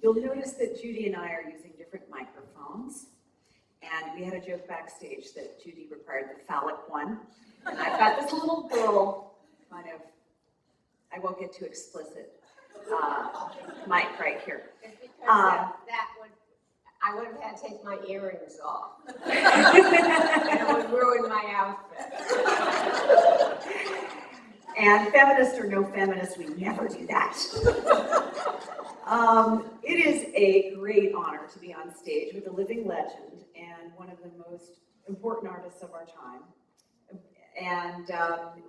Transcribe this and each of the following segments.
You'll notice that Judy and I are using different microphones. And we had a joke backstage that Judy required the phallic one. And I've got this little girl, kind of, I won't get too explicit, mic right here. It's because I would have had to take my earrings off. And it would ruin my outfit. And feminist or no feminist, we never do that. It is a great honor to be on stage with a living legend and one of the most important artists of our time. And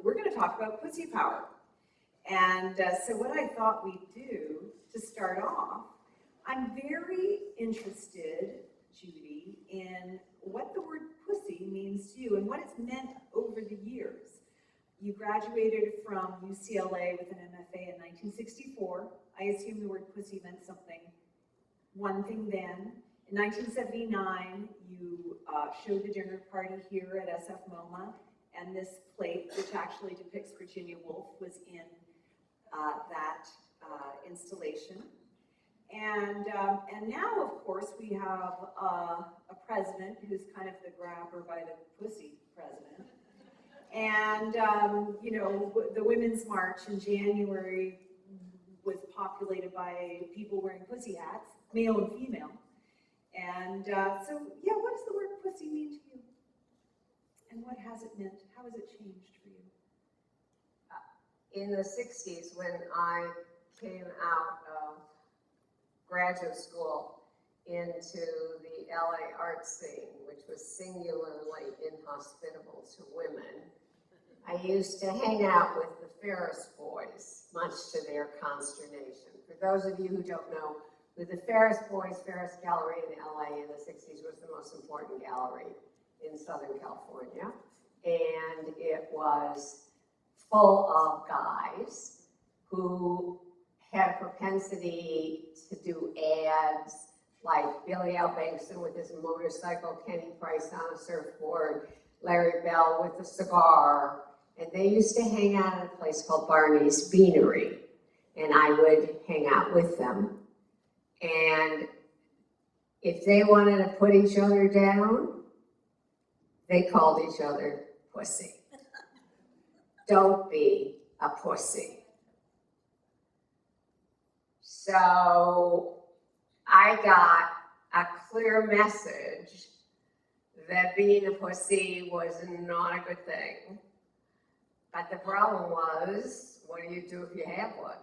we're going to talk about pussy power. And so what I thought we'd do to start off, I'm very interested, Judy, in what the word pussy means to you and what it's meant over the years. You graduated from UCLA with an MFA in 1964. I assume the word pussy meant one thing then. In 1979, you showed the dinner party here at SF MoMA, and this plate, which actually depicts Virginia Woolf, was in that installation. And now, of course, we have a president who's kind of the grabber by the pussy president. And, you know, the Women's March in January was populated by people wearing pussy hats, male and female. And so, yeah, what does the word pussy mean to you? And what has it meant? How has it changed for you? In the 60s, when I came out of graduate school into the LA art scene, which was singularly inhospitable to women, I used to hang out with the Ferris boys, much to their consternation. For those of you who don't know, with the Ferris boys, Ferris Gallery in LA in the 60s was the most important gallery in Southern California. And it was full of guys who had a propensity to do ads, like Billy Al Bankson with his motorcycle, Kenny Price on a surfboard, Larry Bell with a cigar, and they used to hang out at a place called Barney's Beanery, and I would hang out with them. And if they wanted to put each other down, they called each other pussy. Don't be a pussy. So I got a clear message that being a pussy was not a good thing. But the problem was, what do you do if you have one?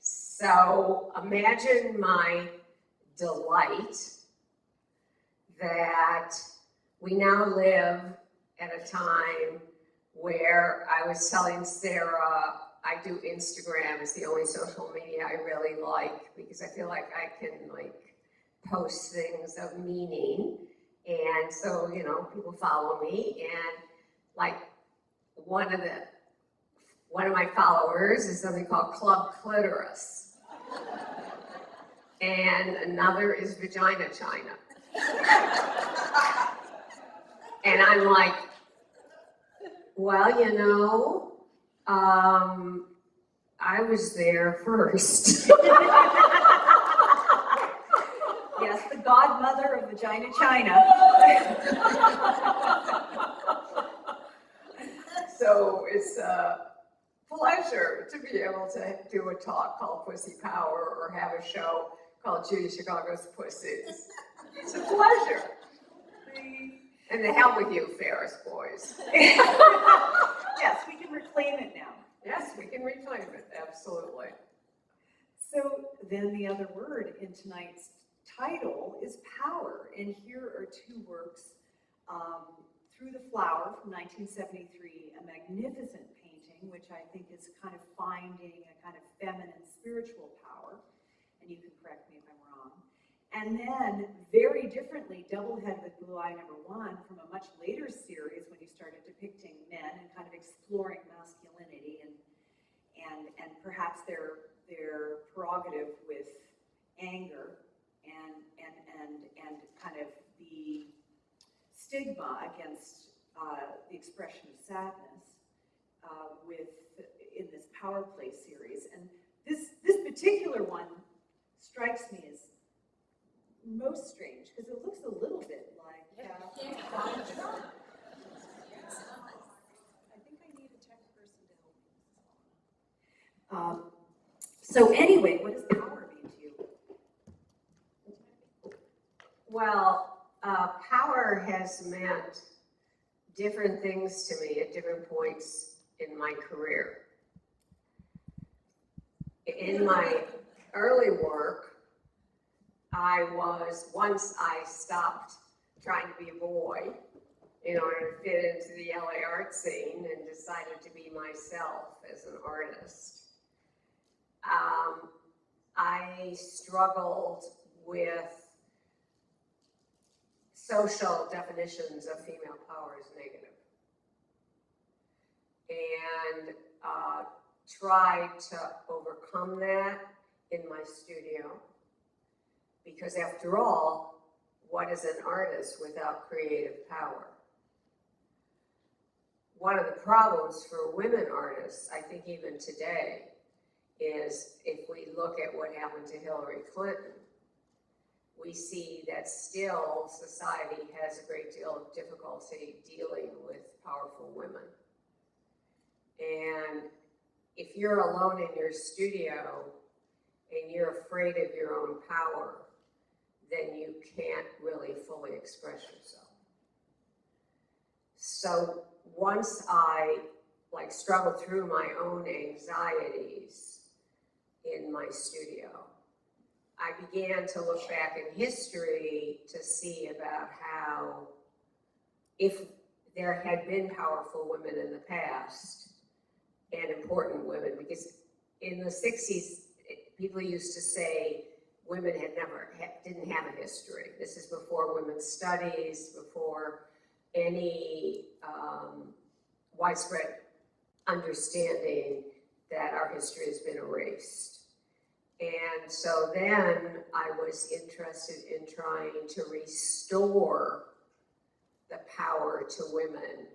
So imagine my delight that we now live at a time where I was telling Sarah, I do Instagram. It's the only social media I really like because I feel like I can post things of meaning. And so, you know, people follow me, and one of my followers is something called Club Clitoris. And another is Vagina China. And I'm like, well, you know, I was there first. Yes, the godmother of Vagina China. So it's a pleasure to be able to do a talk called Pussy Power or have a show called Judy Chicago's Pussies. It's a pleasure. And the hell with you, Ferris boys. Yes, we can reclaim it now. Yes, we can reclaim it, absolutely. So then the other word in tonight's title is power. And here are two works, Through the Flower from 1973, a magnificent painting, which I think is kind of finding a kind of feminine spiritual power. And you can correct me if I'm wrong. And then, very differently, Doublehead with Blue Eye #1 from a much later series when you started depicting men and kind of exploring masculinity and perhaps their prerogative with anger and kind of the stigma against the expression of sadness with in this Power Play series. And this particular one strikes me as most strange because it looks a little bit like. I think I need a tech person to help me. So anyway, what does power mean to you? Well, power has meant different things to me at different points in my career. In my early work, once I stopped trying to be a boy in order to fit into the LA art scene and decided to be myself as an artist. I struggled with social definitions of female power as negative, and tried to overcome that in my studio, because after all, what is an artist without creative power? One of the problems for women artists, I think even today, is if we look at what happened to Hillary Clinton, we see that still society has a great deal of difficulty dealing with powerful women. And if you're alone in your studio and you're afraid of your own power, then you can't really fully express yourself. So once I struggled through my own anxieties in my studio, I began to look back in history to see about how, if there had been powerful women in the past and important women, because in the 60s, people used to say women didn't have a history. This is before women's studies, before any widespread understanding that our history has been erased. And so then I was interested in trying to restore the power to women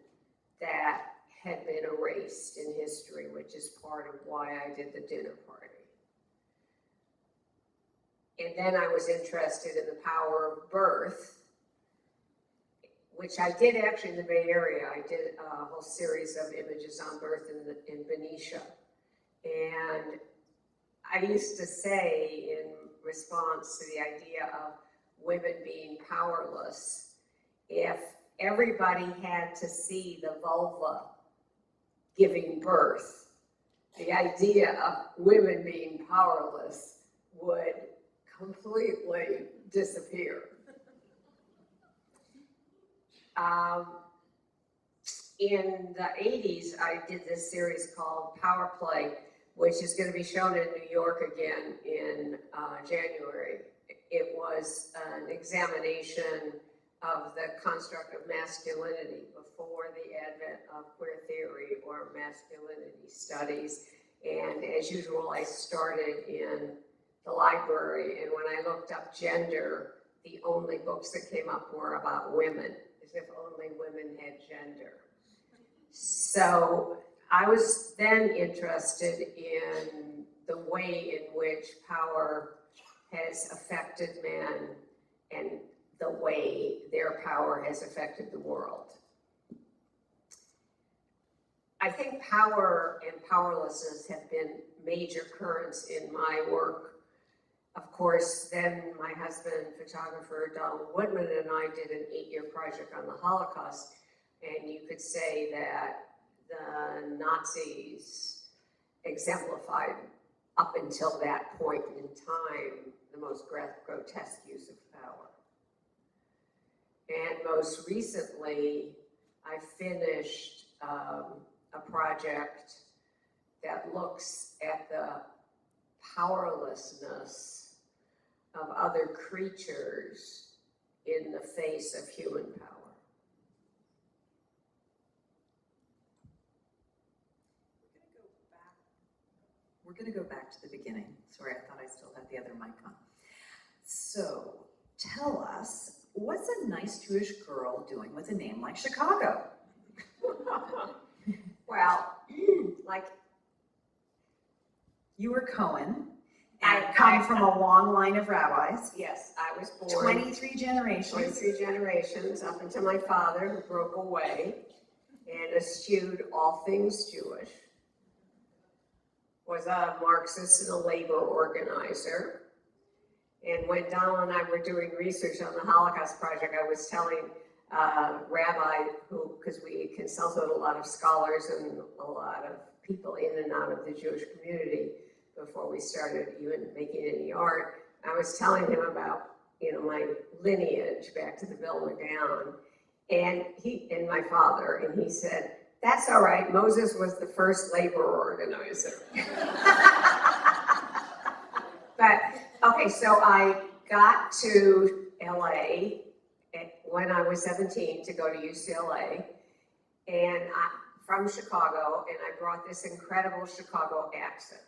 that had been erased in history, which is part of why I did the dinner party. And then I was interested in the power of birth, which I did actually in the Bay Area. I did a whole series of images on birth in Benicia. And I used to say, in response to the idea of women being powerless, if everybody had to see the vulva giving birth, the idea of women being powerless would completely disappear. In the 80s, I did this series called Power Play, which is going to be shown in New York again in January. It was an examination of the construct of masculinity before the advent of queer theory or masculinity studies. And as usual, I started in the library, and when I looked up gender, the only books that came up were about women, as if only women had gender. So I was then interested in the way in which power has affected men and the way their power has affected the world. I think power and powerlessness have been major currents in my work. Of course, then my husband, photographer Donald Woodman, and I did an 8-year project on the Holocaust, and you could say that the Nazis exemplified, up until that point in time, the most grotesque use of power. And most recently, I finished a project that looks at the powerlessness of other creatures in the face of human power. We're going to go back to the beginning. Sorry, I thought I still had the other mic on. So, tell us, what's a nice Jewish girl doing with a name like Chicago? Well, like You were Cohen, I and come from a long line of rabbis. Yes, I was born 23 generations. 23 generations up until my father, who broke away and eschewed all things Jewish, was a Marxist and a labor organizer. And when Donald and I were doing research on the Holocaust Project, I was telling Rabbi, because we consulted a lot of scholars and a lot of people in and out of the Jewish community before we started even making any art. I was telling him about, my lineage back to the Vilna Gaon, and my father, and he said, "That's all right, Moses was the first labor organizer." But, okay, so I got to LA when I was 17 to go to UCLA, and from Chicago, and I brought this incredible Chicago accent.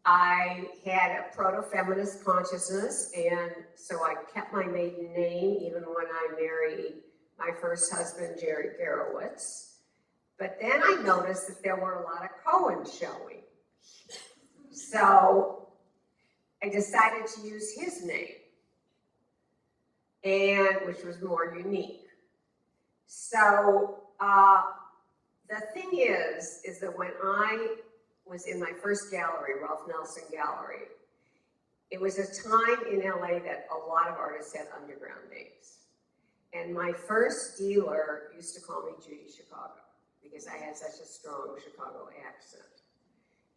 I had a proto-feminist consciousness, and so I kept my maiden name even when I married my first husband, Jerry Garowitz. But then I noticed that there were a lot of Cohens showing. So I decided to use his name, which was more unique. So the thing is that when I was in my first gallery, Ralph Nelson Gallery, it was a time in LA that a lot of artists had underground names. And my first dealer used to call me Judy Chicago because I had such a strong Chicago accent.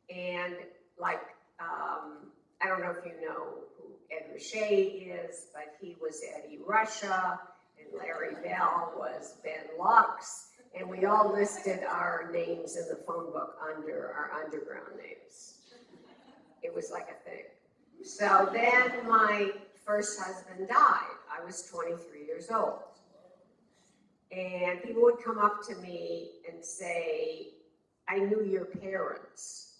And I don't know if you know who Ed Richey is, but he was Eddie Russia, and Larry Bell was Ben Lux. And we all listed our names in the phone book under our underground names. It was like a thing. So then my first husband died. I was 23 years old. And people would come up to me and say, "I knew your parents,"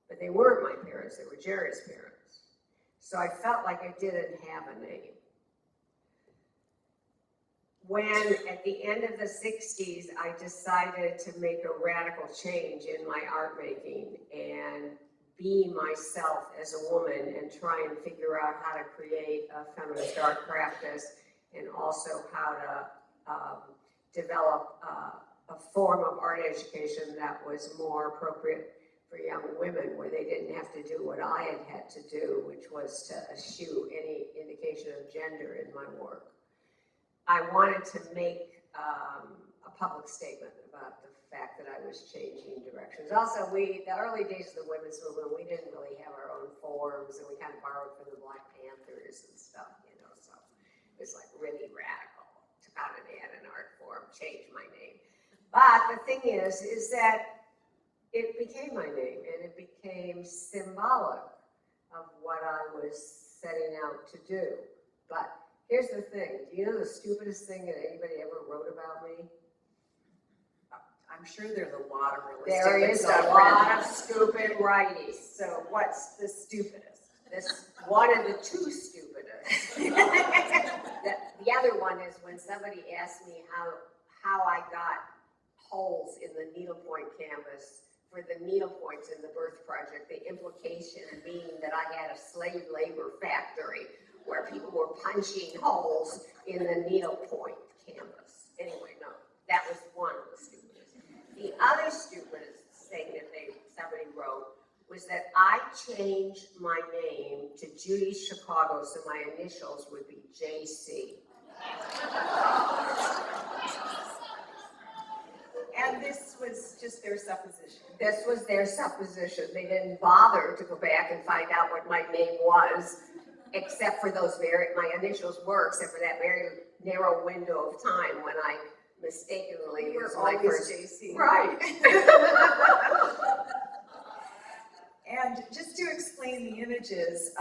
but they weren't my parents, they were Jerry's parents. So I felt like I didn't have a name. When, at the end of the 60s, I decided to make a radical change in my art making and be myself as a woman and try and figure out how to create a feminist art practice and also how to develop a form of art education that was more appropriate for young women, where they didn't have to do what I had to do, which was to eschew any indication of gender in my work. I wanted to make a public statement about the fact that I was changing directions. Also, the early days of the women's movement, we didn't really have our own forms, and we kind of borrowed from the Black Panthers and stuff, so it was like really radical. Took out an ad in art form, changed my name. But the thing is that it became my name, and it became symbolic of what I was setting out to do. But here's the thing. Do you know the stupidest thing that anybody ever wrote about me? I'm sure there's a lot of really There stupid is stuff a lot of stupid writing. So what's the stupidest? This one of the two stupidest. The other one is when somebody asked me how I got holes in the needlepoint canvas for the needlepoints in the Birth Project, the implication being that I had a slave labor factory where people were punching holes in the needlepoint canvas. Anyway, no, that was one of the stupidest. The other stupidest thing that somebody wrote was that I changed my name to Judy Chicago, so my initials would be JC. And this was just their supposition. This was their supposition. They didn't bother to go back and find out what my name was, except for my initials were, except for that very narrow window of time when I mistakenly were used my first JC. Right. And just to explain the images,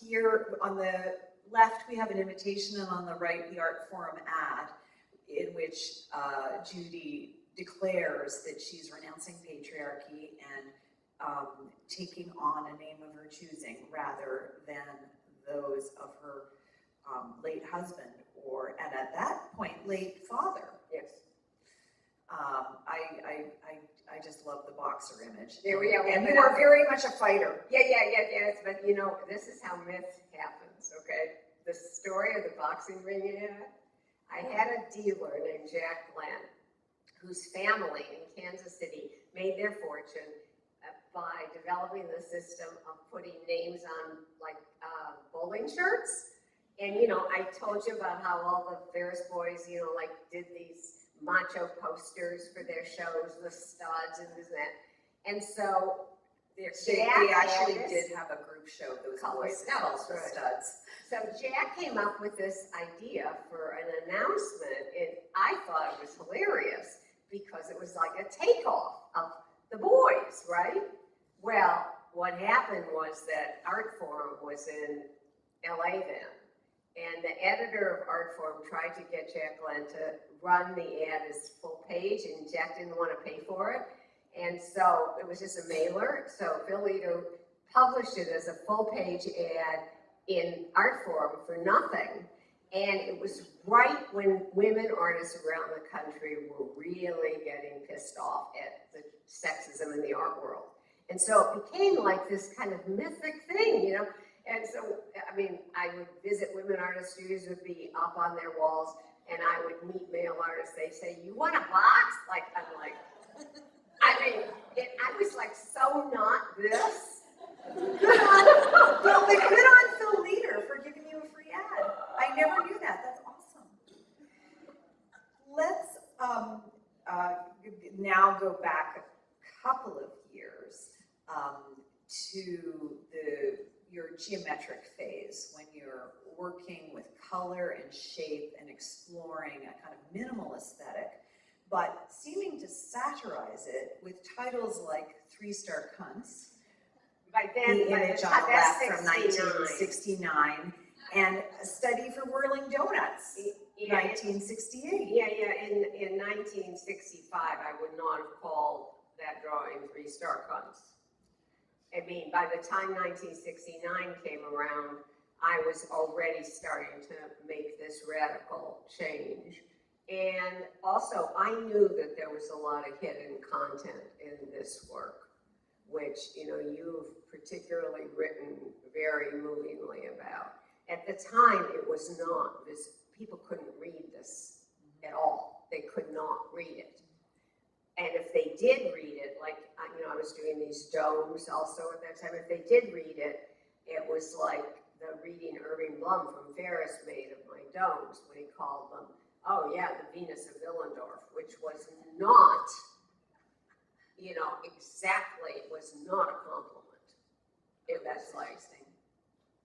here on the left we have an invitation, and on the right the Art Forum ad, in which Judy declares that she's renouncing patriarchy and taking on a name of her choosing rather than those of her late husband and at that point late father. Yes. I just love the box boxer image. There we go. And you are very much a fighter. Yes, but you know, this is how myth happens, okay? The story of the boxing ring ad, I had a dealer named Jack Glenn, whose family in Kansas City made their fortune by developing the system of putting names on like bowling shirts. And you know, I told you about how all the Ferris boys, you know, like did these macho posters for their shows, the studs and this and that. And so They Jack actually had did have a group show, those Couple boys, studs, called the right. Studs. So Jack came up with this idea for an announcement, and I thought it was hilarious because it was like a takeoff of the boys, right? Well, what happened was that Art Forum was in LA then, and the editor of Art Forum tried to get Jack Glenn to run the ad as full page, and Jack didn't want to pay for it. And so it was just a mailer. So Phil Eder published it as a full page ad in Art Forum for nothing. And it was right when women artists around the country were really getting pissed off at the sexism in the art world. And so it became like this kind of mythic thing, you know? And so, I mean, I would visit women artist studios, would be up on their walls, and I would meet male artists. They'd say, "You want a box?" Like, I'm like, I mean, I was like so not this. Well, but good on Phil Leader for giving you a free ad. I never knew that. That's awesome. Let's now go back a couple of years to your geometric phase when you're working with color and shape and exploring a kind of minimal aesthetic, but seeming to satirize it with titles like 3-Star Cunts, By then, the by the image time- on the left that's from 69. 1969, and A Study for Whirling Donuts, Yeah, 1968. yeah, in 1965, I would not have called that drawing 3-Star Cunts. I mean, by the time 1969 came around, I was already starting to make this radical change. And also, I knew that there was a lot of hidden content in this work, which, you know, you've particularly written very movingly about. At the time, it was not, this, people couldn't read this at all. They could not read it. And if they did read it, like, you know, I was doing these domes also at that time. If they did read it, it was like the reading Irving Blum from Ferris made of my domes when he called them, oh yeah, the Venus of Willendorf, which was not, you know, exactly, was not a compliment. It was like,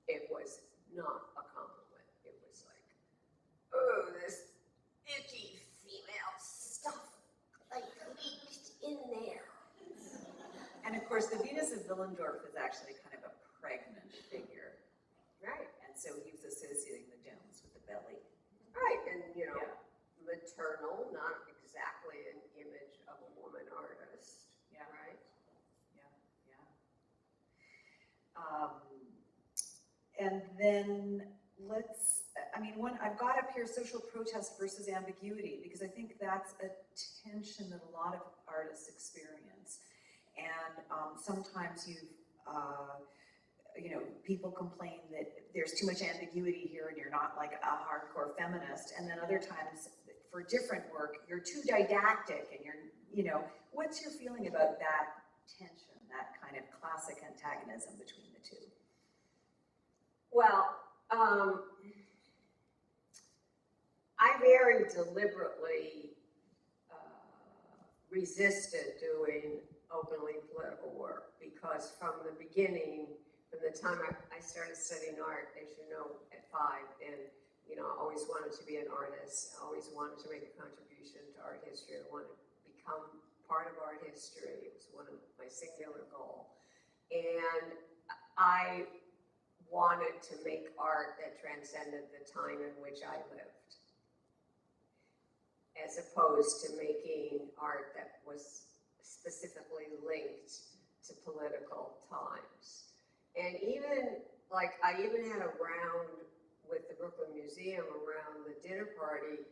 it was not a compliment. It was like, oh, this icky female stuff, like leaked in there. And of course, the Venus of Willendorf is actually kind of a pregnant figure. Right. And so he was associating the domes with the belly. Right, and you know, Yeah. maternal, not exactly an image of a woman artist. Yeah. Right. And then I've got up here social protest versus ambiguity, because I think that's a tension that a lot of artists experience. And sometimes people complain that there's too much ambiguity here and you're not like a hardcore feminist. And then other times for different work, you're too didactic and what's your feeling about that tension, that kind of classic antagonism between the two? Well, I very deliberately resisted doing openly political work because from the beginning, from the time I started studying art, as you know, at 5, and I always wanted to be an artist, I always wanted to make a contribution to art history, I wanted to become part of art history, it was one of my singular goals. And I wanted to make art that transcended the time in which I lived, as opposed to making art that was specifically linked to political times. And even, I even had a round with the Brooklyn Museum around the dinner party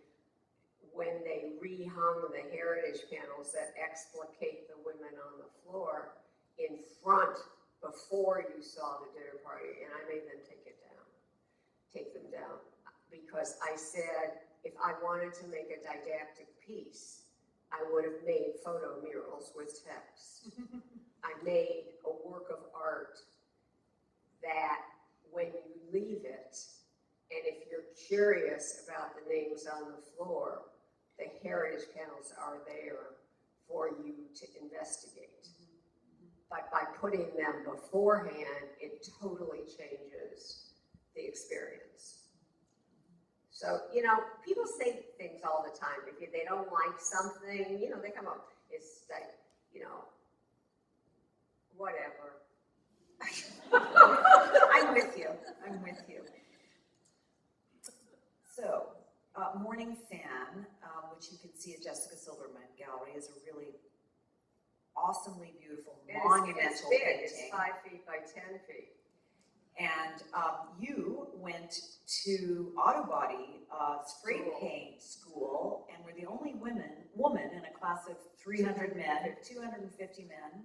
when they rehung the heritage panels that explicate the women on the floor in front before you saw the dinner party, and I made them take them down, because I said if I wanted to make a didactic piece, I would have made photo murals with text. I made a work of art that when you leave it, and if you're curious about the names on the floor, the heritage panels are there for you to investigate. But by putting them beforehand, it totally changes the experience. So, you know, people say things all the time. If they don't like something, you know, they come up, it's like, you know, whatever. I'm with you. I'm with you. So, Morning Fan, which you can see at Jessica Silverman Gallery, is a really awesomely beautiful, monumental it's big. painting. It's 5 feet by 10 feet. And you went to auto body spray paint school and were the only woman in a class of 300 men, 250 men,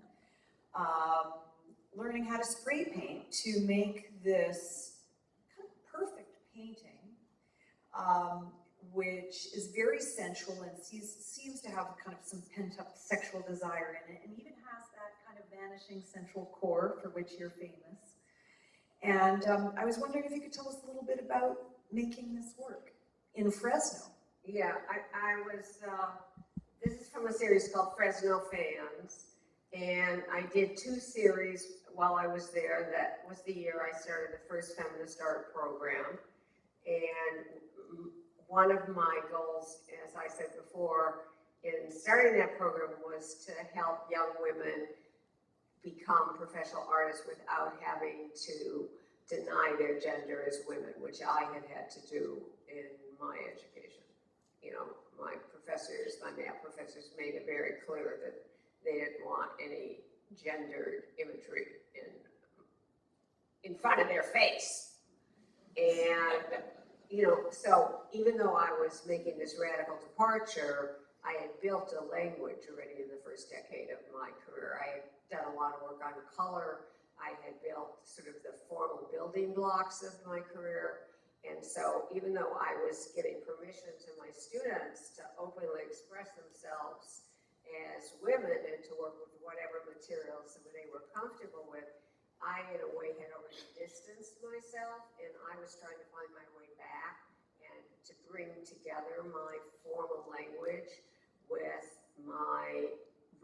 learning how to spray paint to make this kind of perfect painting, which is very sensual and seems to have kind of some pent-up sexual desire in it, and even has that kind of vanishing central core for which you're famous. And I was wondering if you could tell us a little bit about making this work in Fresno. Yeah, I was, this is from a series called Fresno Fans, and I did 2 series while I was there. That was the year I started the first feminist art program. And one of my goals, as I said before, in starting that program was to help young women become professional artists without having to deny their gender as women, which I had to do in my education. You know, my math professors made it very clear that they didn't want any gendered imagery in front of their face. And, you know, so even though I was making this radical departure, I had built a language already in the first decade of my career. I had done a lot of work on color. I had built sort of the formal building blocks of my career. And so even though I was giving permission to my students to openly express themselves as women and to work with whatever materials that they were comfortable with, I, in a way, had already distanced myself, and I was trying to find my way back and to bring together my formal language with my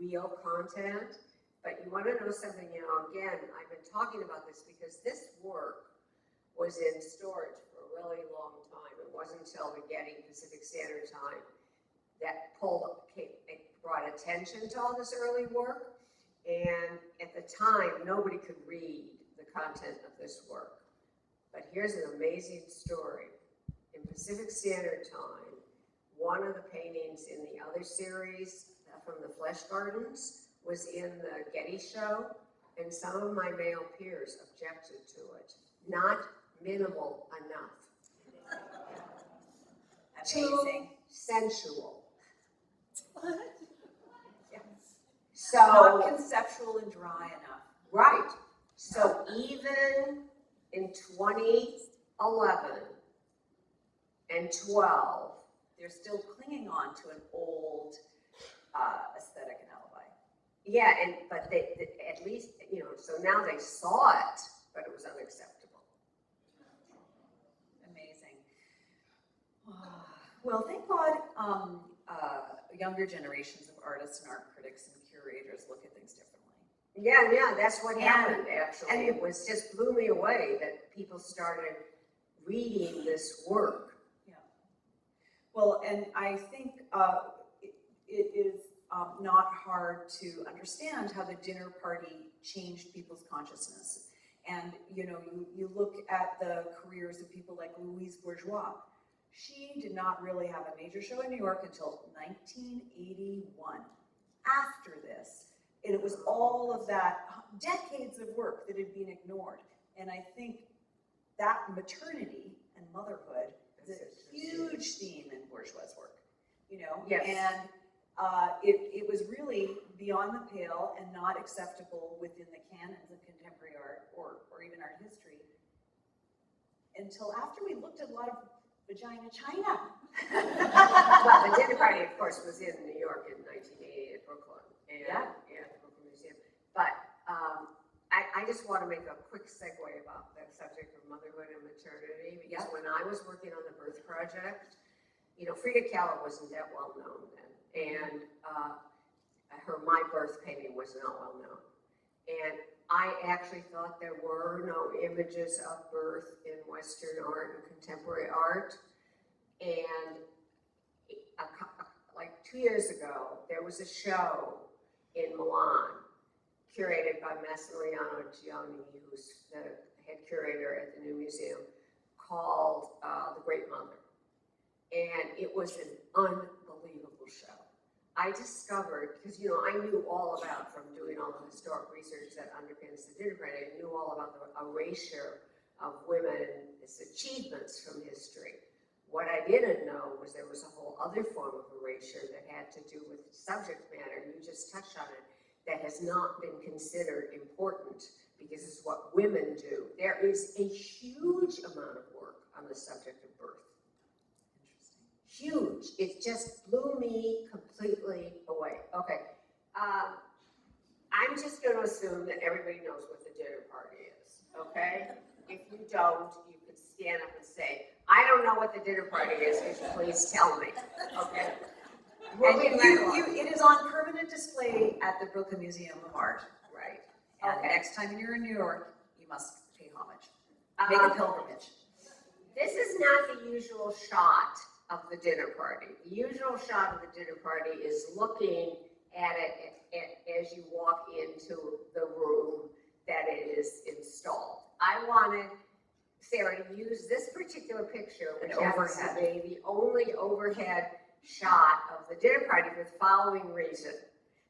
real content. But you want to know something, you know, again, I've been talking about this because this work was in storage for a really long time. It wasn't until the Getty Pacific Standard Time that brought attention to all this early work. And at the time, nobody could read the content of this work. But here's an amazing story. In Pacific Standard Time, one of the paintings in the other series from the Flesh Gardens was in the Getty show, and some of my male peers objected to it. Not minimal enough. Amazing. Too sensual. What? Yeah. Not So, conceptual and dry enough. right. So even in 2011 and 12, They're still clinging on to an old aesthetic and alibi. yeah, but they at least, you know, so now they saw it, but it was unacceptable. Amazing. Well, thank God younger generations of artists and art critics and curators look at things differently. Yeah, that's what happened, actually. and it was just blew me away that people started reading this work. Yeah. Well, and I think it is not hard to understand how the dinner party changed people's consciousness. And, you know, you look at the careers of people like Louise Bourgeois. She did not really have a major show in New York until 1981. After this, and it was all of that decades of work that had been ignored. And I think that maternity and motherhood is a huge theme in Bourgeois' work. you know? Yes. And it was really beyond the pale and not acceptable within the canons of contemporary art or even art history until after we looked at a lot of vagina china. Well, the dinner party, of course, was in New York in 1988 at Brooklyn, and at the Brooklyn Museum. But I just want to make a quick segue about the subject of motherhood and maternity, because when I was working on the birth project, you know, Frida Kahlo wasn't that well known then, and my birth painting was not well known. And I actually thought there were no images of birth in Western art and contemporary art. And like 2 years ago, there was a show in Milan curated by Massimiliano Gianni, who's the head curator at the new museum, called The Great Mother. And it was an unbelievable show. I discovered, because you know, I knew all about, from doing all the historic research that underpins the dinner party, I knew all about the erasure of women's achievements from history. What I didn't know was there was a whole other form of erasure that had to do with subject matter, you just touched on it, that has not been considered important because it's what women do. There is a huge amount of work on the subject of birth. Huge. It just blew me completely away. Okay. I'm just going to assume that everybody knows what the dinner party is. Okay? If you don't, you could stand up and say, I don't know what the dinner party is. Could you please tell me? Okay? And it is on permanent display at the Brooklyn Museum of Art. Right. And next time you're in New York, you must pay homage. Make a pilgrimage. This is not the usual shot of the dinner party. The usual shot of the dinner party is looking at it as you walk into the room that it is installed. I wanted Sarah to use this particular picture, which happens to be the only overhead shot of the dinner party for the following reason.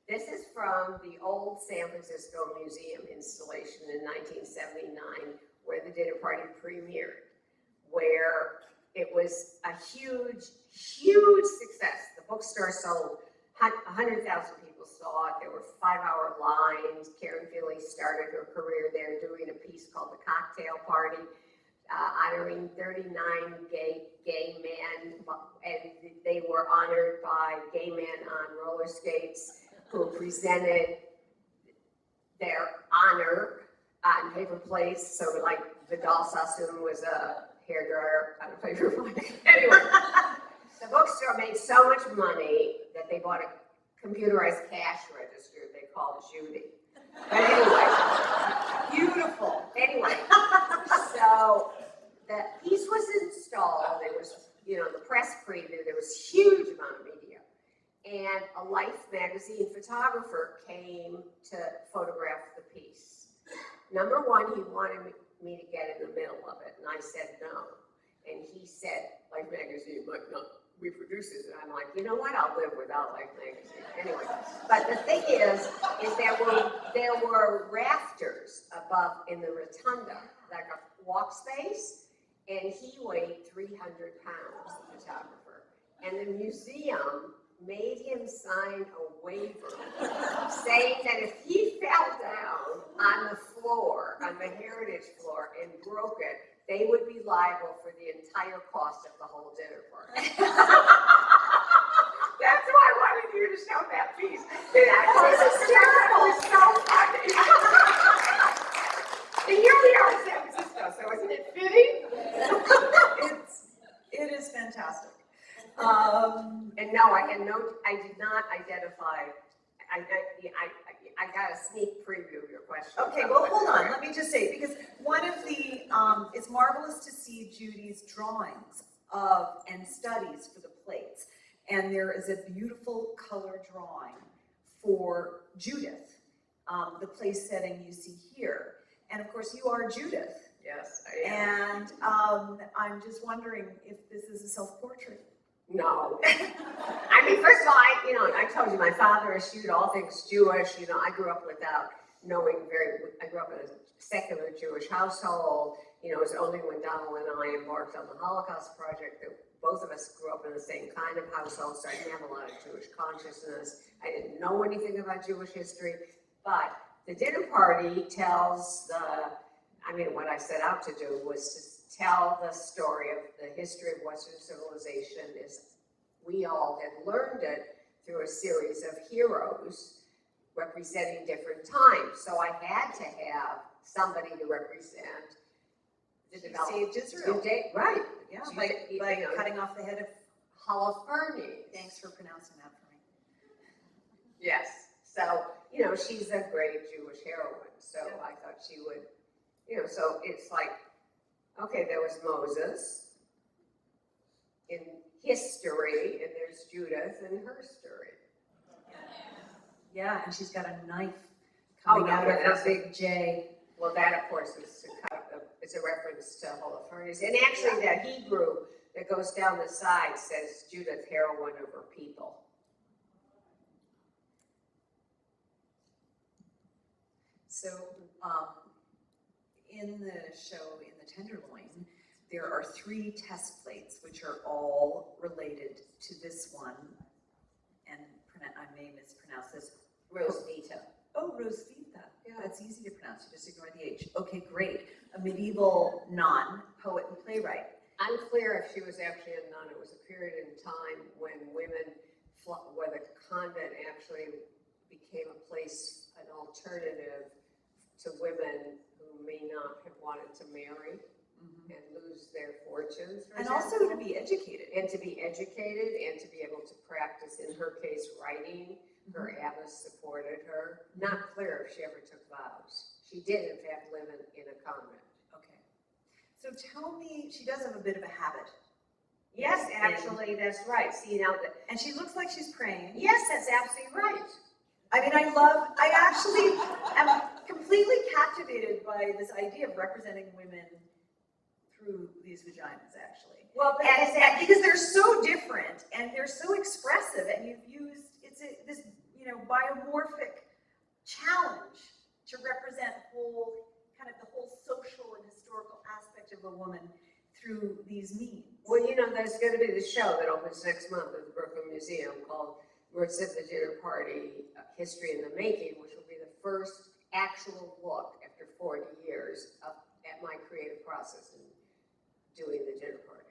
This is from the old San Francisco Museum installation in 1979, where the dinner party premiered, where it was a huge, huge success. The bookstore sold 100,000 people saw it. There were 5-hour lines. Karen Philly started her career there doing a piece called The Cocktail Party, honoring 39 gay men, and they were honored by gay men on roller skates who presented their honor on paper plates. So like the doll Sassoon was a hairdryer on a paper plate. Anyway, the bookstore made so much money that they bought a computerized cash register they called Judy. But anyway, Beautiful. anyway, so the piece was installed. There was, you know, the press preview. There was a huge amount of media, and a Life magazine photographer came to photograph the piece. Number one, he wanted me to get in the middle of it, and I said no. And he said, Life magazine might not reproduce it. And I'm like, you know what? I'll live without Life magazine. Anyway, but the thing is there were rafters above in the rotunda, like a walk space, and he weighed 300 pounds, the photographer. And the museum made him sign a waiver saying that if he fell down on the floor, on the heritage floor, and broke it, they would be liable for the entire cost of the whole dinner party. That's why I wanted you to show that piece. That was hysterical. It was so funny. And here we are in San Francisco, so isn't it fitting? It is fantastic. And no, I did not identify. I got a sneak preview of your question. Okay, well, hold on. Let me just say, because one of the, it's marvelous to see Judy's drawings of and studies for the plates. And there is a beautiful color drawing for Judith, the place setting you see here. And of course, you are Judith. Yes, I am. And I'm just wondering if this is a self-portrait. No. I mean, first of all, I told you my father eschewed all things Jewish. You know, I grew up without knowing I grew up in a secular Jewish household. You know, it was only when Donald and I embarked on the Holocaust project that both of us grew up in the same kind of household, so I didn't have a lot of Jewish consciousness. I didn't know anything about Jewish history, but the dinner party tells what I set out to do was to tell the story of the history of Western civilization as we all had learned it through a series of heroes representing different times. So I had to have somebody to represent the development. Saved Israel. Right. Yeah, by cutting off the head of. Holofernes. Thanks for pronouncing that for me. Yes. So, she's a great Jewish heroine. So I thought she would, so it's like, okay, there was Moses in history, and there's Judith in her story. Yeah, and she's got a knife coming out of her big J. Well, that, of course, is a reference to Holofernes. And actually, that Hebrew that goes down the side says Judith, heroine of her people. So, in the show, in the Tenderloin, there are 3 test plates, which are all related to this one, and I may mispronounce this. Rosvita. Oh, Rosvita. Yeah. That's easy to pronounce. You just ignore the H. Okay, great. A medieval nun, poet, and playwright. Unclear if she was actually a nun. It was a period in time when where the convent actually became a place, an alternative to women who may not have wanted to marry and lose their fortunes. And also to be educated. And to be educated and to be able to practice, in her case, writing. Her abbess supported her. Not clear if she ever took vows. She did, in fact, live in a convent. Okay. So tell me, she does have a bit of a habit. Yes, actually, that's right. See, now that. And she looks like she's praying. Yes, that's absolutely right. I mean, I actually am completely captivated by this idea of representing women through these vaginas, actually. Well, because they're so different and they're so expressive, and you've used this biomorphic challenge to represent the whole social and historical aspect of a woman through these means. Well, there's going to be the show that opens next month at the Brooklyn Museum called Roots of the Dinner Party, History in the Making, which will be the first actual look after 40 years at my creative process in doing the dinner party.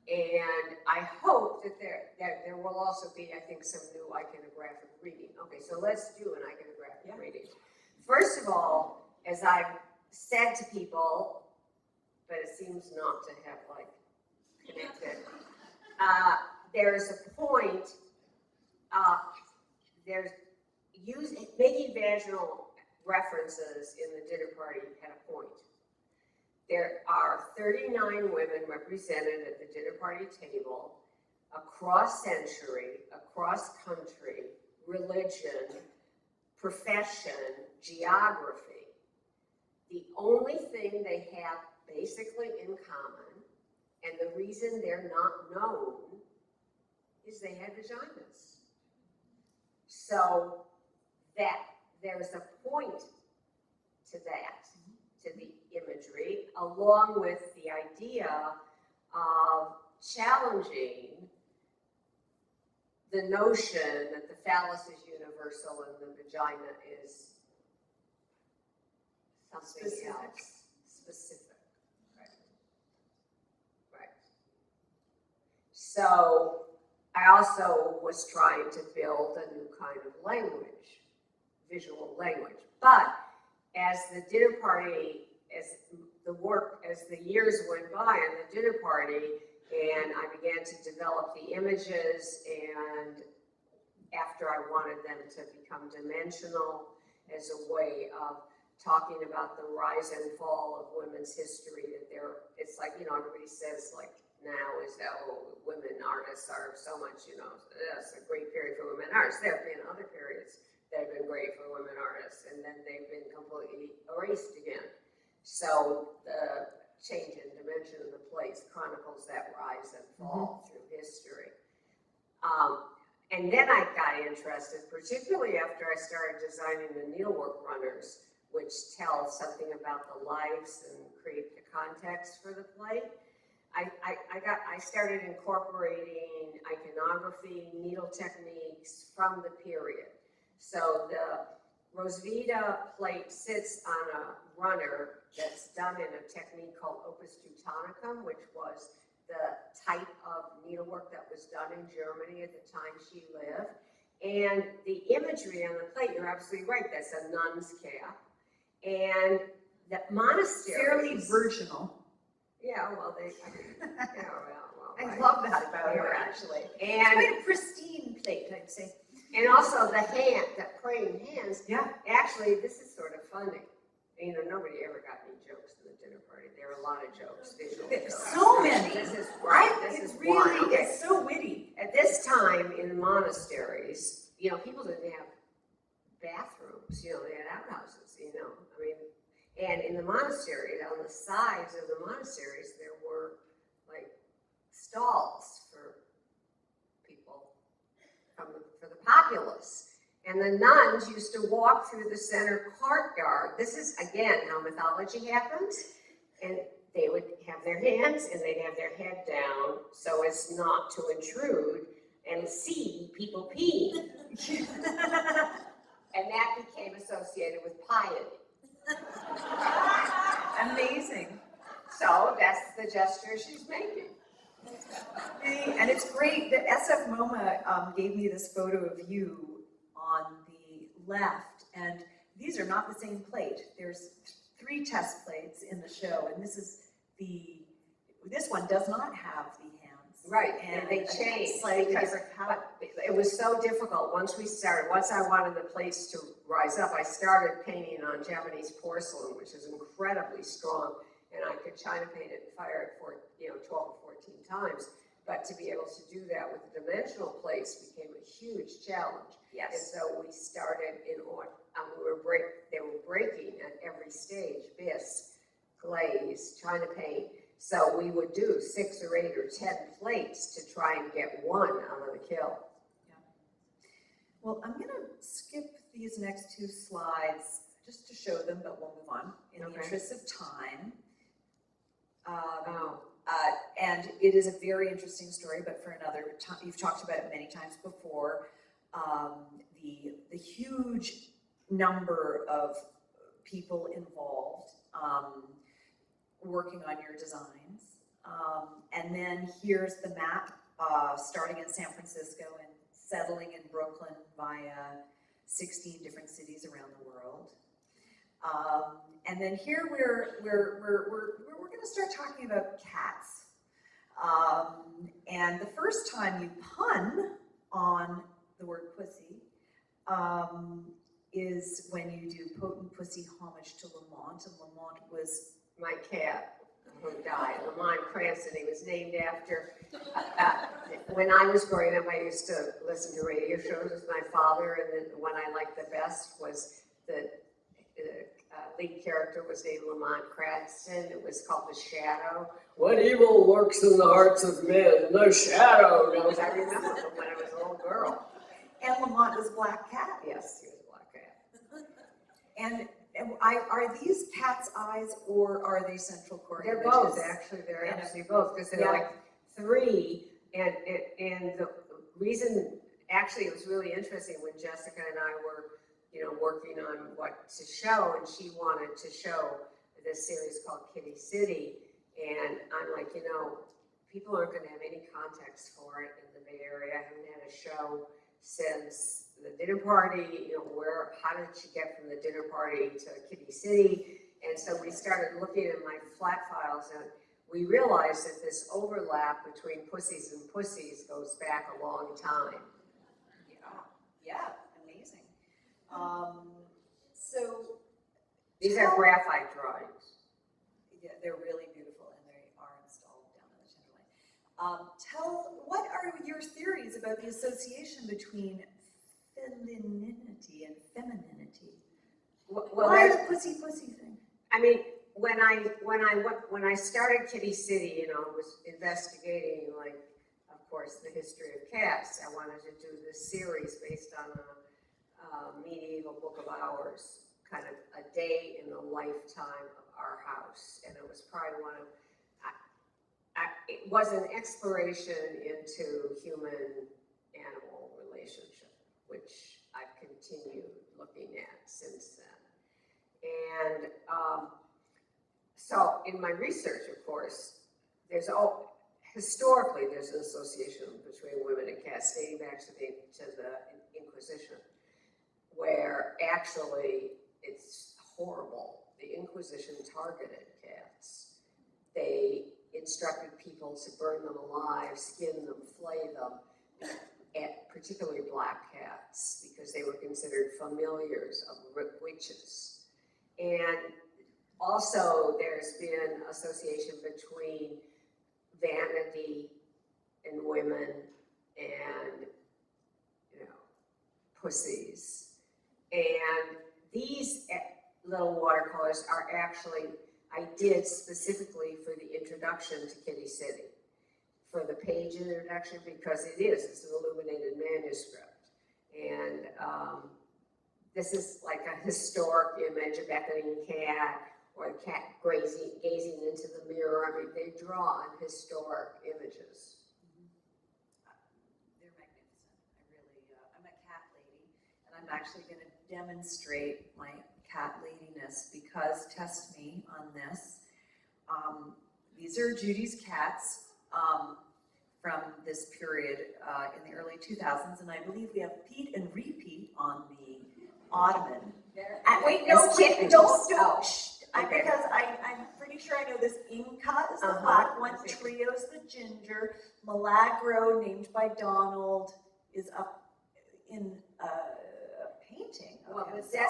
And I hope that there will also be, I think, some new iconographic reading. Okay, so let's do an iconographic reading. First of all, as I've said to people, but it seems not to have connected, there's a point, making vaginal references in the dinner party had a point. There are 39 women represented at the dinner party table across century, across country, religion, profession, geography. The only thing they have basically in common, and the reason they're not known, is they had vaginas. So that there's a point to that, to the imagery, along with the idea of challenging the notion that the phallus is universal and the vagina is something else, specific. Right. So I also was trying to build a new kind of language, visual language. But as the dinner party, as the years went by on the dinner party, and I began to develop the images, and after I wanted them to become dimensional as a way of talking about the rise and fall of women's history, it's like, everybody says now is that women artists are so much, it's a great period for women artists. There have been other periods that have been great for women artists, and then they've been completely erased again. So the change in dimension of the place chronicles that rise and fall through history. And then I got interested, particularly after I started designing the needlework runners, which tell something about the lives and create the context for the play. I started incorporating iconography, needle techniques from the period. So the Rosvita plate sits on a runner that's done in a technique called opus teutonicum, which was the type of needlework that was done in Germany at the time she lived. And the imagery on the plate, you're absolutely right, that's a nun's cap. And the monastery. Fairly virginal. Yeah, well, yeah, well, I love that about her, actually. And it's quite a pristine plate, I'd say. And also the praying hands. Yeah. Actually, this is sort of funny. You know, nobody ever got any jokes in the dinner party. There are a lot of jokes. There's so many. This is right. This is one. Okay. It's so witty. At this time in monasteries, you know, people didn't have bathrooms. You know, they had outhouses. You know, I mean, and in the monastery, on the sides of the monasteries, there were like stalls for people for the populace. And the nuns used to walk through the center courtyard. This is, again, how mythology happens. And they would have their hands and they'd have their head down so as not to intrude and see people peeing. And that became associated with piety. Amazing. So that's the gesture she's making. And it's great that SF MoMA gave me this photo of you on the left, and these are not the same plate. There's 3 test plates in the show, and this one does not have the hands. Right, and they changed. Slightly different palette. It was so difficult once I wanted the plates to rise up, I started painting on Japanese porcelain, which is incredibly strong, and I could China paint it and fire it for 12 or 14 times. But to be able to do that with the dimensional plates became a huge challenge. Yes. And so we started they were breaking at every stage, bisque, glaze, China paint. So we would do 6 or 8 or 10 plates to try and get one out of the kiln. Yeah. Well, I'm going to skip these next 2 slides just to show them, but we'll move on in the interest of time. And it is a very interesting story, but for another time. You've talked about it many times before. The huge number of people involved working on your designs. And then here's the map starting in San Francisco and settling in Brooklyn via 16 different cities around the world. And then here we're going to start talking about cats. And the first time you pun on the word pussy is when you do Potent Pussy Homage to Lamont, and Lamont was my cat who died, Lamont Cranston. He was named after, when I was growing up, I used to listen to radio shows with my father, and then the one I liked the best was the lead character was named Lamont Cranston. It was called The Shadow. What evil lurks in the hearts of men? The shadow knows. I remember from when I was a little girl. And Lamont was a black cat. Yes, he was a black cat. And are these cat's eyes, or are they central core They're images? both, actually. They're actually both, because they're like 3. And the reason, actually, it was really interesting when Jessica and I were working on what to show, and she wanted to show this series called Kitty City, and I'm like, people aren't going to have any context for it in the Bay Area. I haven't had a show since the dinner party, how did she get from the dinner party to Kitty City? And so we started looking at my flat files, and we realized that this overlap between pussies and pussies goes back a long time. Yeah, amazing. So these are graphite drawings. Yeah, they're really beautiful, and they are installed down in the Tenderloin. What are your theories about the association between femininity and femininity? Why the pussy thing? I mean, when I started Kitty City, was investigating, of course, the history of cats. I wanted to do this series based on a medieval book of hours, kind of a day in the lifetime of our house, and it was probably one of. it was an exploration into human-animal relationship, which I've continued looking at since then. And so in my research, of course, historically there's an association between women and cats dating back to the Inquisition, where actually it's horrible. The Inquisition targeted cats. They instructed people to burn them alive, skin them, flay them, particularly black cats, because they were considered familiars of witches. And also there's been association between vanity in women and, pussies. And these little watercolors are actually, I did specifically for the introduction to Kitty City, for the page introduction, because it's an illuminated manuscript. And this is like a historic image, a beckoning cat, or a cat gazing into the mirror. I mean, they draw on historic images. They're magnificent. I'm a cat lady, and I'm actually going to demonstrate my cat ladiness, because test me on this. These are Judy's cats from this period in the early 2000s, and I believe we have Pete and Repeat on the ottoman. Wait, no, don't. Okay. Because I'm pretty sure I know this. Inca is the black one, Trio's the ginger, Milagro, named by Donald, is up in a painting of himself.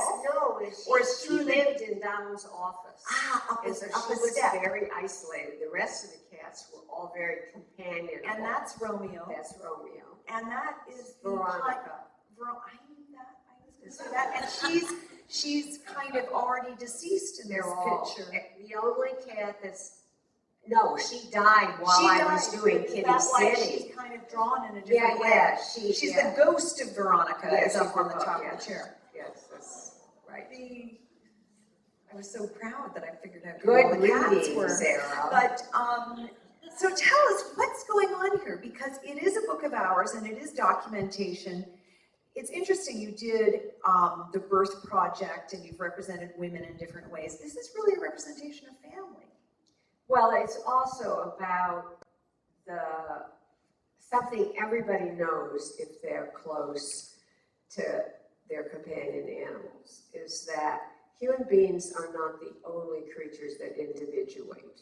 She lived in Donald's office. Up And so up she a was step. very isolated. The rest of the cats were all very companionable. And that's Romeo. That's Romeo. And that is Veronica. I knew that. I was going to say that. And she's kind of already deceased in this picture. The only cat she died while I was doing Kitty That's why City. she's kind of drawn in a different way. Yeah, She's the ghost of Veronica, is up on the top of the chair. Yes, that's right. I was so proud that I figured out who Good all the cats reading, were. Sarah. But so tell us what's going on here, because it is a book of hours and it is documentation. It's interesting you did the birth project and you've represented women in different ways. This is really a representation of family. Well, it's also about something everybody knows if they're close to their companion animals, is that human beings are not the only creatures that individuate.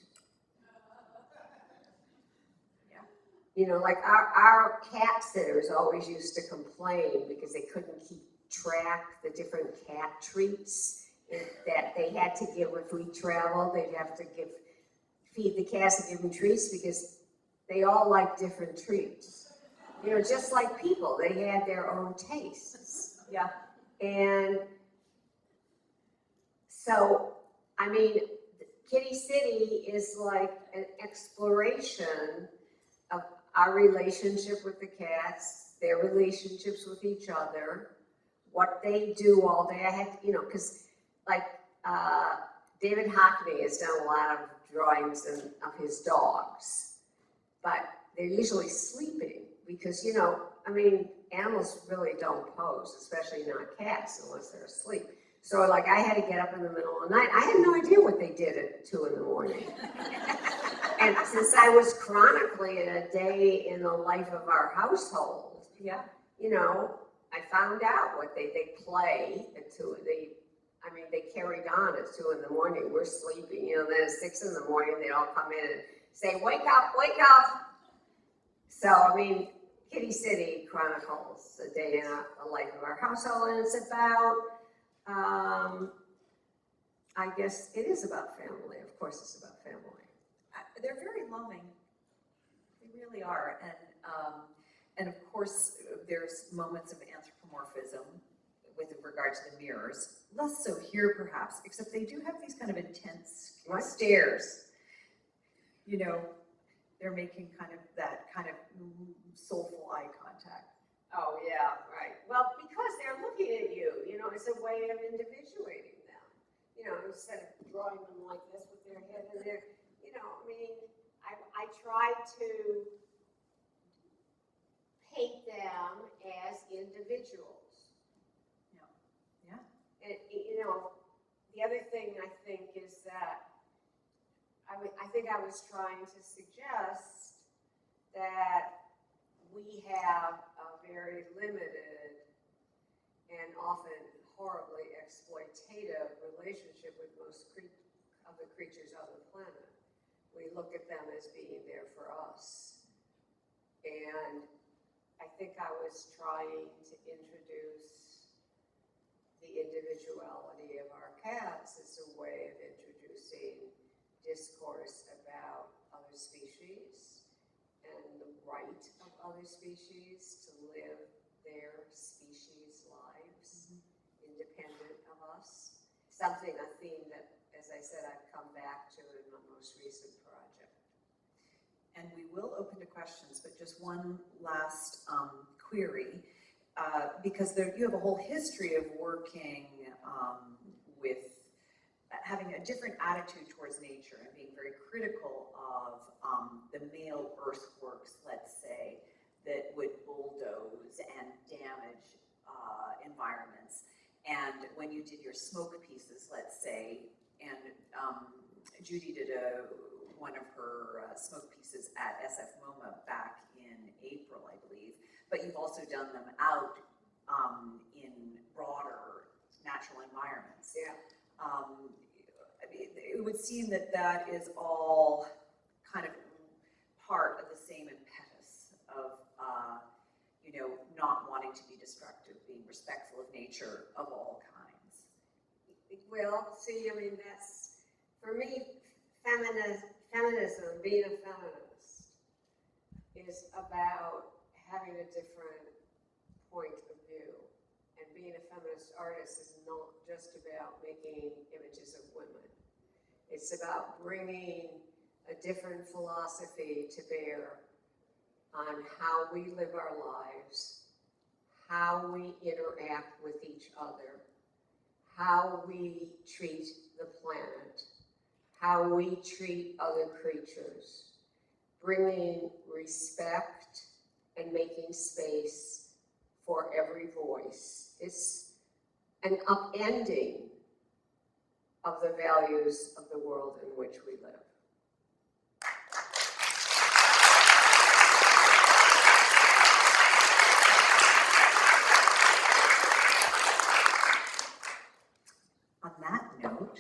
Like our cat sitters always used to complain because they couldn't keep track the different cat treats that they had to give if we traveled. They'd have to feed the cats and give them treats because they all like different treats. Just like people, they had their own tastes. Yeah. And so, I mean, Kitty City is like an exploration of our relationship with the cats, their relationships with each other, what they do all day. I had, because like David Hockney has done a lot of drawings of his dogs, but they're usually sleeping because, animals really don't pose, especially not cats, unless they're asleep. So like I had to get up in the middle of the night. I had no idea what they did at 2 a.m. And since I was chronically a day in the life of our household, I found out what they play at 2. They carried on at 2 a.m. We're sleeping, then at 6 a.m. they'd all come in and say, wake up, wake up. So, Kitty City chronicles a day in the life of our household, and it's about, I guess it is about family. Of course it's about family. They're very loving. They really are. And of course, there's moments of anthropomorphism with regard to the mirrors. Less so here, perhaps, except they do have these kind of intense stares. They're making that kind of soulful eye contact. Oh, yeah, right. Well, because they're looking at you, it's a way of individuating them. Instead of drawing them like this with their head in there, I tried to paint them as individuals. Yeah. And, you know, the other thing I think is that I think I was trying to suggest that we have a very limited and often horribly exploitative relationship with most of the creatures on the planet. We look at them as being there for us. And I think I was trying to introduce the individuality of our cats as a way of introducing discourse about other species and the right of other species to live their species lives independent of us. A theme that, as I said, I've come back to in my most recent project. And we will open to questions, but just one last query, because you have a whole history of working with having a different attitude towards nature and being very critical of the male earthworks, let's say, that would bulldoze and damage environments. And when you did your smoke pieces, let's say, and Judy did one of her smoke pieces at SF MoMA back in April, I believe, but you've also done them out in broader natural environments. Yeah. It would seem that that is all kind of part of the same impetus of, not wanting to be destructive, being respectful of nature of all kinds. Well, see, I mean, that's, for me, feminism, being a feminist, is about having a different point of view. And being a feminist artist is not just about making images of women. It's about bringing a different philosophy to bear on how we live our lives, how we interact with each other, how we treat the planet, how we treat other creatures, bringing respect and making space for every voice. It's an upending of the values of the world in which we live. On that note,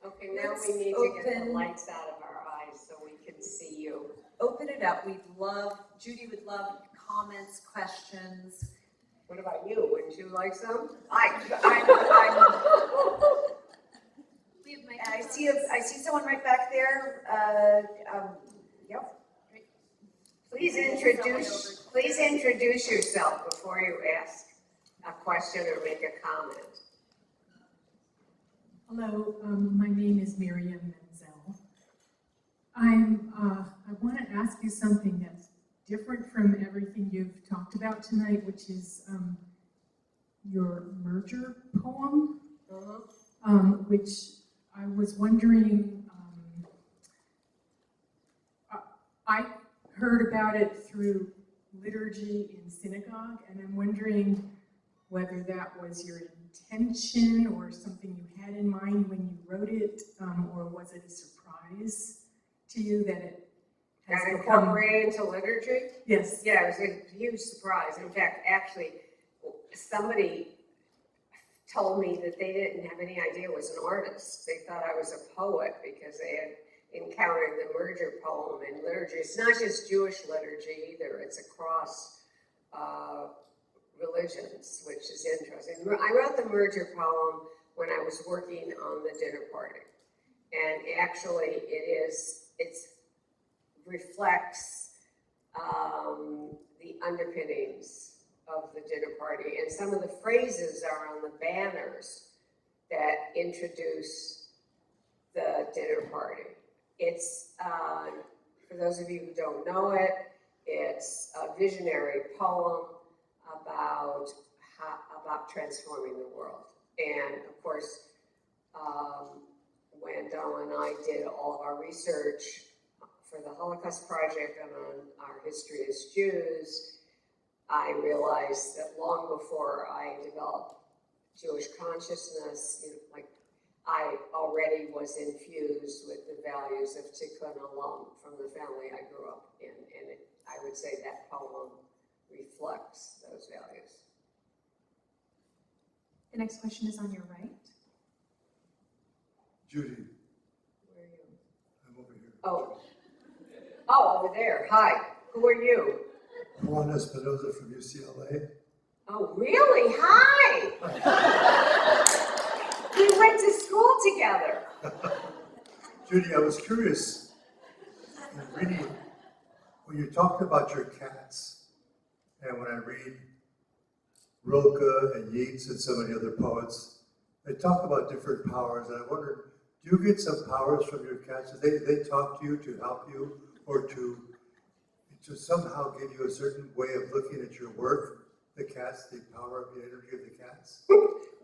okay, now we need to get the lights out of our eyes so we can see you. Open it up. Judy would love comments, questions. What about you? Wouldn't you like some? I see someone right back there. Yep. Please introduce yourself before you ask a question or make a comment. Hello, my name is Miriam Menzel. I want to ask you something that's different from everything you've talked about tonight, which is your merger poem, which I was wondering, I heard about it through liturgy in synagogue, and I'm wondering whether that was your intention or something you had in mind when you wrote it, or was it a surprise to you that it has Got become... incorporated into liturgy? Yes. Yeah, it was a huge surprise. In fact, actually, somebody told me that they didn't have any idea I was an artist. They thought I was a poet because they had encountered the merger poem in liturgy. It's not just Jewish liturgy either. It's across religions, which is interesting. I wrote the merger poem when I was working on the dinner party. And actually it reflects the underpinnings of the dinner party. And some of the phrases are on the banners that introduce the dinner party. It's, for those of you who don't know it, it's a visionary poem about transforming the world. And of course, when Donna and I did all of our research for the Holocaust Project and on our history as Jews, I realized that long before I developed Jewish consciousness, like I already was infused with the values of Tikkun Olam from the family I grew up in, and I would say that poem reflects those values. The next question is on your right. Judy, Where are you? I'm over here. Oh, over there. Hi. Who are you? Juan Espinoza from UCLA. Oh, really? Hi. We went to school together. Judy, I was curious in reading, when you talked about your cats, and when I read Rilke and Yeats and so many other poets, they talk about different powers, and I wondered, do you get some powers from your cats? Do they talk to you to help you, or to somehow give you a certain way of looking at your work? The cats, the power of the energy of the cats?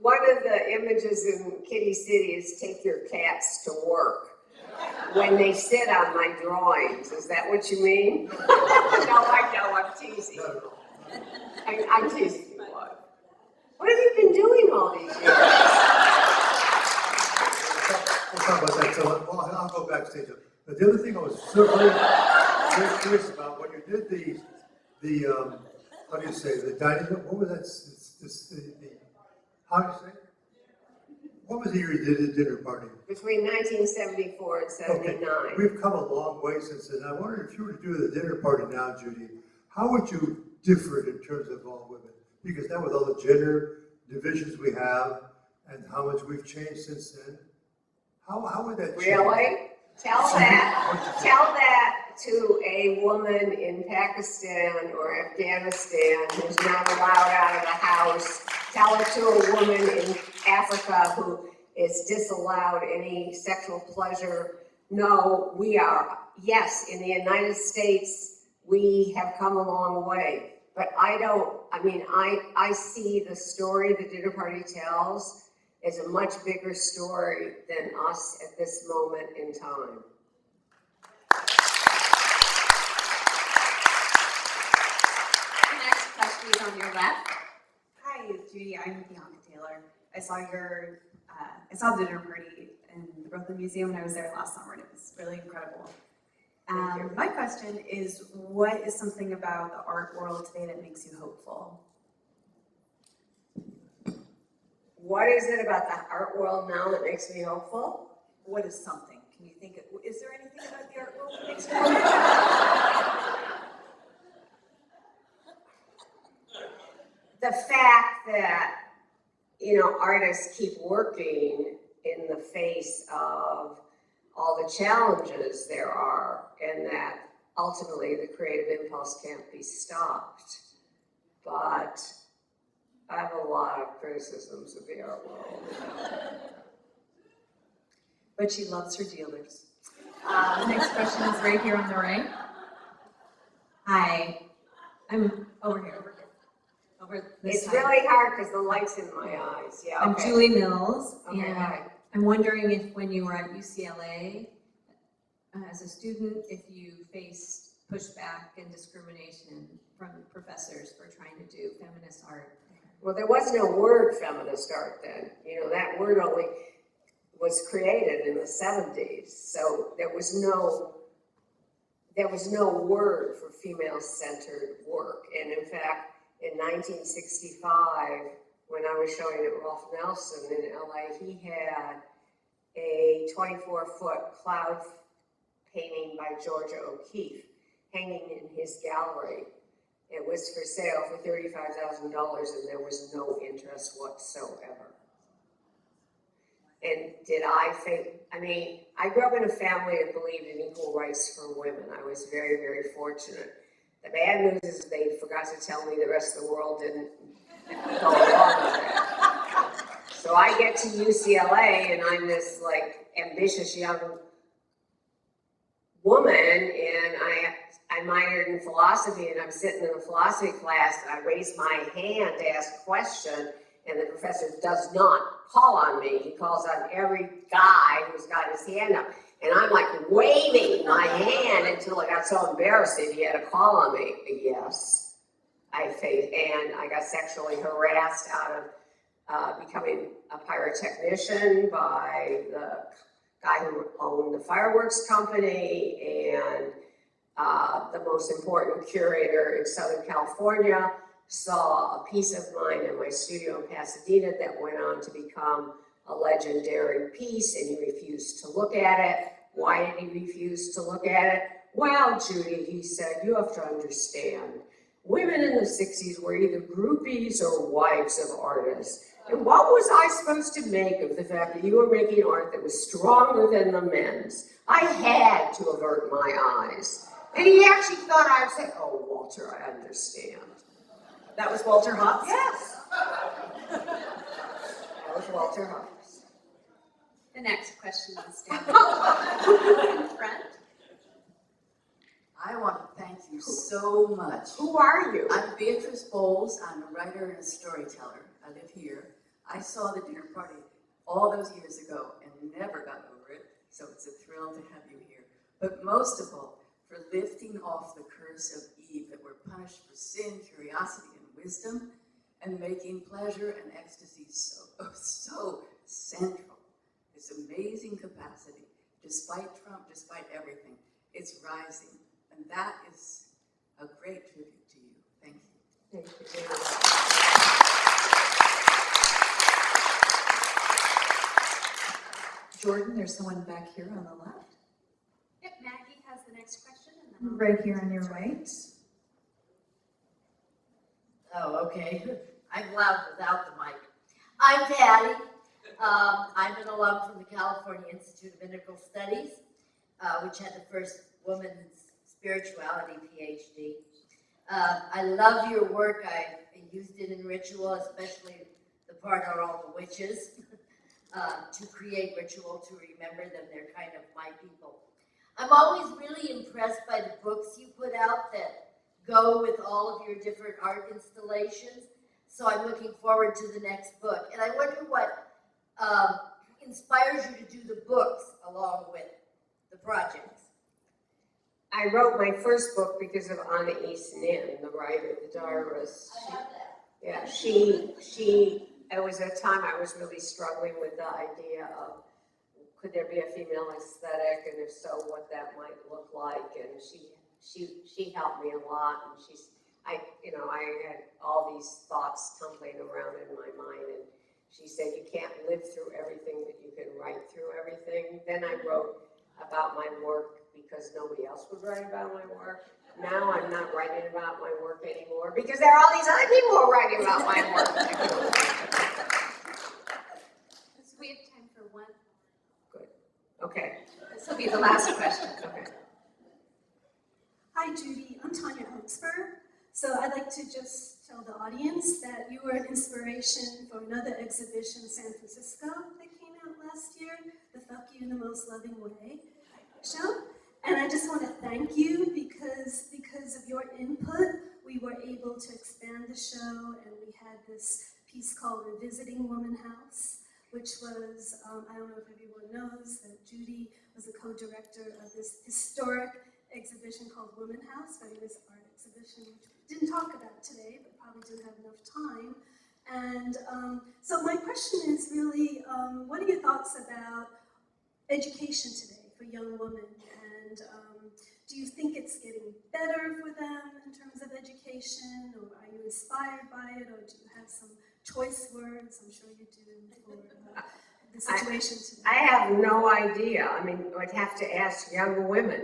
One of the images in Kitty City is take your cats to work when they sit on my drawings. Is that what you mean? No, I know, I'm teasing. Not at all. I'm teasing you. What have you been doing all these years? We'll talk about that. So I'll go backstage. But the other thing I was so very curious about, when you did the how do you say, the dining room, what was that? How do you say? What was the year you did the dinner party? Between 1974 and 79. Okay, we've come a long way since then. I wonder if you were to do the dinner party now, Judy, how would you differ in terms of all women? Because now with all the gender divisions we have and how much we've changed since then, how would that change? Really? Tell that to a woman in Pakistan or Afghanistan who's not allowed out of the house. Tell it to a woman in Africa who is disallowed any sexual pleasure. No, we are. Yes, in the United States, we have come a long way. But I see the story the dinner party tells is a much bigger story than us at this moment in time. The next question is on your left. Hi, it's Judy. I'm Bianca Taylor. I saw the dinner party in the Brooklyn Museum when I was there last summer, and it was really incredible. Thank you. My question is, what is something about the art world today that makes you hopeful? What is it about the art world now that makes me hopeful? What is something? Can you think of, is there anything about the art world that makes you hopeful? The fact that, artists keep working in the face of all the challenges there are, and that ultimately the creative impulse can't be stopped. But I have a lot of criticisms of the art world. But she loves her dealers. The next question is right here on the right. Hi, I'm over here. Over this It's side. really hard because the light's in my eyes. Yeah, I'm okay. Julie Mills, Okay, and hi. I'm wondering if when you were at UCLA as a student, if you faced pushback and discrimination from professors for trying to do feminist art. Well, there was no word feminist art then. That word only was created in the 70s. So there was no word for female-centered work. And in fact, in 1965, when I was showing at Rolf Nelson in LA, he had a 24-foot cloud painting by Georgia O'Keeffe hanging in his gallery. It was for sale for $35,000 and there was no interest whatsoever. And I grew up in a family that believed in equal rights for women. I was very, very fortunate. The bad news is they forgot to tell me the rest of the world didn't go along with that. So I get to UCLA and I'm this ambitious young woman, and I minored in philosophy, and I'm sitting in a philosophy class and I raise my hand to ask a question, and the professor does not call on me. He calls on every guy who's got his hand up. And I'm like waving my hand until I got so embarrassed that he had to call on me. Yes, and I got sexually harassed out of becoming a pyrotechnician by the guy who owned the fireworks company, and the most important curator in Southern California saw a piece of mine in my studio in Pasadena that went on to become a legendary piece, and he refused to look at it. Why did he refuse to look at it? Well, Judy, he said, you have to understand, women in the 60s were either groupies or wives of artists. And what was I supposed to make of the fact that you were making art that was stronger than the men's? I had to avert my eyes. And he actually thought I would say, oh, Walter, I understand. That was Walter Hopps? Yes. That was Walter Hopps. The next question on stage. In front. I want to thank you so much. Who are you? I'm Beatrice Bowles. I'm a writer and a storyteller. I live here. I saw the dinner party all those years ago and never got over it, so it's a thrill to have you here. But most of all, for lifting off the curse of Eve, that we're punished for sin, curiosity, and wisdom, and making pleasure and ecstasy so central. This amazing capacity, despite Trump, despite everything, it's rising. And that is a great tribute to you. Thank you. Thank you very much. Jordan, there's someone back here on the left. Yep, Maggie has the next question. And then Right here on your right. Oh, okay. I'm loud without the mic. I'm Patty. I'm an alum from the California Institute of Integral Studies, which had the first women's spirituality PhD. I love your work. I used it in ritual, especially the part on all the witches, to create ritual, to remember them. They're kind of my people. I'm always really impressed by the books you put out that go with all of your different art installations. So I'm looking forward to the next book. And I wonder what inspires you to do the books along with the projects. I wrote my first book because of Anna East Nin, the writer, the diarist. I have that. Yeah, it was a time I was really struggling with the idea of, could there be a female aesthetic, and if so, what that might look like, and she helped me a lot, and I had all these thoughts tumbling around in my mind, and she said, you can't live through everything, but you can write through everything. Then I wrote about my work because nobody else would write about my work. Now I'm not writing about my work anymore because there are all these other people who are writing about my work. so we have time for one. Good. Okay. This will be the last question. Okay. Hi Judy, I'm Tanya Oaksburg. So I'd like to just tell the audience that you were an inspiration for another exhibition in San Francisco that came out last year, the Fuck You in the Most Loving Way show. And I just want to thank you because of your input, we were able to expand the show, and we had this piece called Revisiting Woman House, which was, I don't know if everyone knows, that Judy was the co-director of this historic exhibition called Woman House, famous art exhibition, which we didn't talk about today, but probably didn't have enough time. And so my question is really, what are your thoughts about education today for young women? And do you think it's getting better for them in terms of education, or are you inspired by it, or do you have some choice words? I'm sure you do for the situation today. I have no idea. I mean, I'd have to ask young women.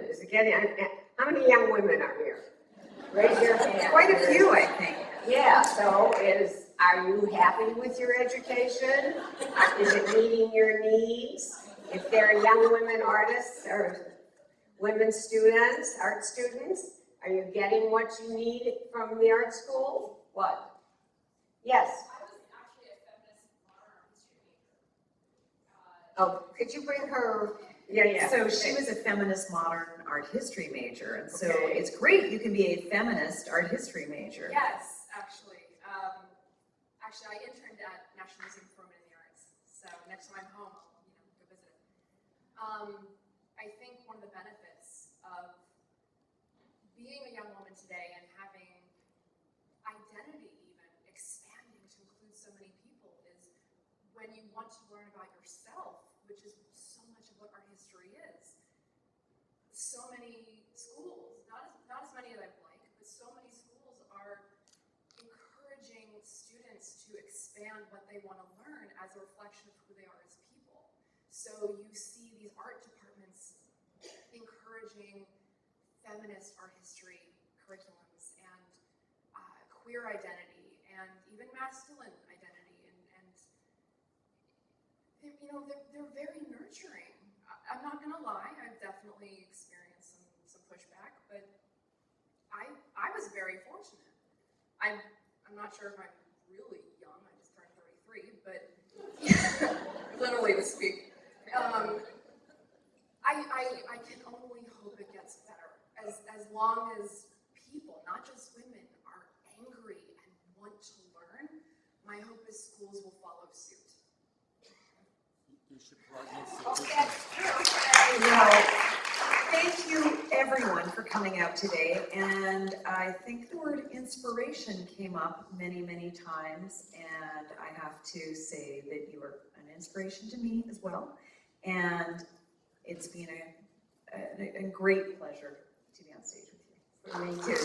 How many young women are here? Raise your hand. Quite a few, I think. Yeah, so are you happy with your education? Is it meeting your needs? If there are young women artists or women students, art students, are you getting what you need from the art school? What? Yes. I was actually a feminist modern art history major. Oh, could you bring her? Yeah. So she was a feminist modern art history major, and so Okay. it's great you can be a feminist art history major. Yes, actually. Actually, I interned at National Museum for Women in the Arts. So next time I'm home, I'll go visit it. I being a young woman today and having identity even expanding to include so many people is when you want to learn about yourself, which is so much of what art history is. So many schools, not as many as I'd like, but so many schools are encouraging students to expand what they want to learn as a reflection of who they are as people. So you see these art departments encouraging feminist art history curriculums and queer identity and even masculine identity and you know, they're very nurturing. I'm not gonna lie, I've definitely experienced some pushback, but I was very fortunate. I'm not sure if I'm really young, I just turned 33, but literally this week. I can only hope it gets better. As long as people, not just women, are angry and want to learn, my hope is schools will follow suit. You should plug in. Well, thank you everyone for coming out today, and I think the word inspiration came up many, many times, and I have to say that you are an inspiration to me as well, and it's been a great pleasure to be on stage with you. Me too.